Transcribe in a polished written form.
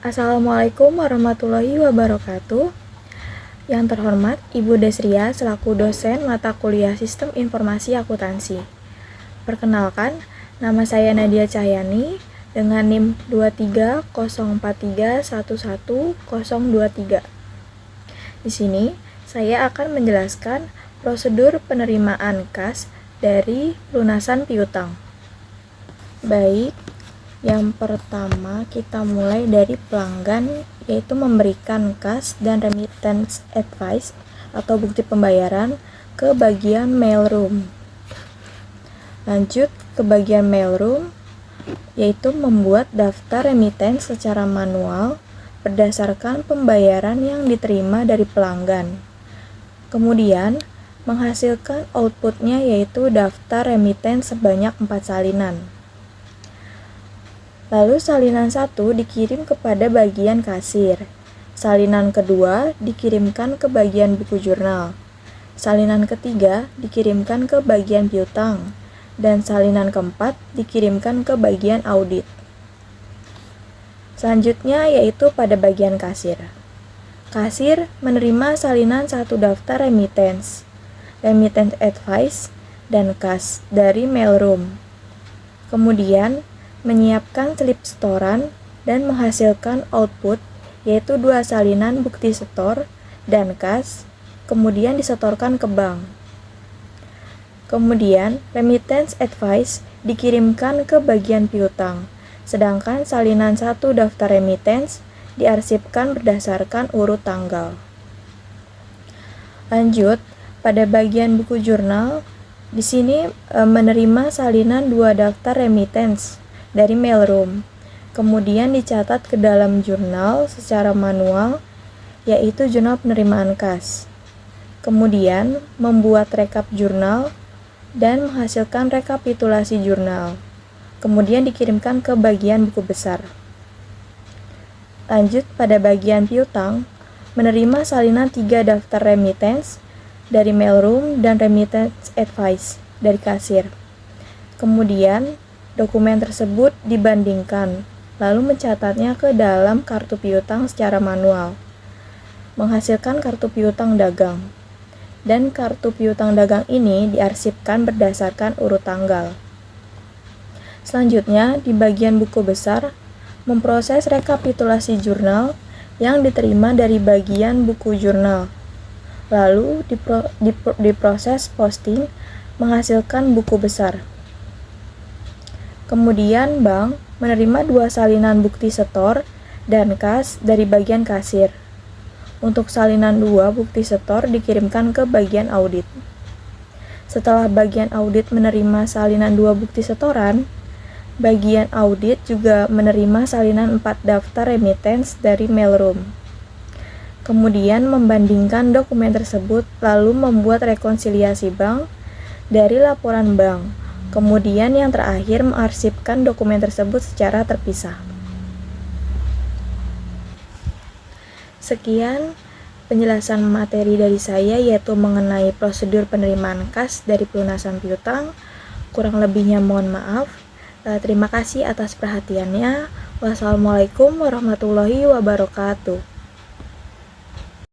Assalamualaikum warahmatullahi wabarakatuh. Yang terhormat Ibu Desria selaku dosen mata kuliah Sistem Informasi Akuntansi. Perkenalkan, nama saya Nadia Cahyani dengan NIM 23043111023. Di sini saya akan menjelaskan prosedur penerimaan kas dari lunasan piutang. Baik, yang pertama kita mulai dari pelanggan, yaitu memberikan kas dan remittance advice atau bukti pembayaran ke bagian mailroom. Lanjut ke bagian mailroom, yaitu membuat daftar remittance secara manual berdasarkan pembayaran yang diterima dari pelanggan. Kemudian menghasilkan outputnya, yaitu daftar remittance sebanyak 4 salinan. Lalu salinan 1 dikirim kepada bagian kasir, salinan kedua dikirimkan ke bagian buku jurnal, salinan ketiga dikirimkan ke bagian piutang, dan salinan keempat dikirimkan ke bagian audit. Selanjutnya yaitu pada bagian kasir. Kasir menerima salinan 1 daftar remittance advice, dan kas dari mailroom. Kemudian menyiapkan slip setoran dan menghasilkan output, yaitu 2 salinan bukti setor dan kas, kemudian disetorkan ke bank. Kemudian remittance advice dikirimkan ke bagian piutang, sedangkan salinan 1 daftar remittance diarsipkan berdasarkan urut tanggal. Lanjut, pada bagian buku jurnal, di sini menerima salinan 2 daftar remittance dari mailroom, kemudian dicatat ke dalam jurnal secara manual, yaitu jurnal penerimaan kas. Kemudian membuat rekap jurnal dan menghasilkan rekapitulasi jurnal, kemudian dikirimkan ke bagian buku besar. Lanjut pada bagian piutang, menerima salinan 3 daftar remittance dari mailroom dan remittance advice dari kasir. Kemudian dokumen tersebut dibandingkan, lalu mencatatnya ke dalam kartu piutang secara manual, menghasilkan kartu piutang dagang. Dan kartu piutang dagang ini diarsipkan berdasarkan urut tanggal. Selanjutnya, di bagian buku besar, memproses rekapitulasi jurnal yang diterima dari bagian buku jurnal, lalu diproses posting menghasilkan buku besar. Kemudian bank menerima 2 salinan bukti setor dan kas dari bagian kasir. Untuk salinan 2 bukti setor dikirimkan ke bagian audit. Setelah bagian audit menerima salinan 2 bukti setoran, bagian audit juga menerima salinan 4 daftar remittance dari mailroom. Kemudian membandingkan dokumen tersebut lalu membuat rekonsiliasi bank dari laporan bank. Kemudian yang terakhir mengarsipkan dokumen tersebut secara terpisah. Sekian penjelasan materi dari saya, yaitu mengenai prosedur penerimaan kas dari pelunasan piutang. Kurang lebihnya mohon maaf. Terima kasih atas perhatiannya. Wassalamualaikum warahmatullahi wabarakatuh.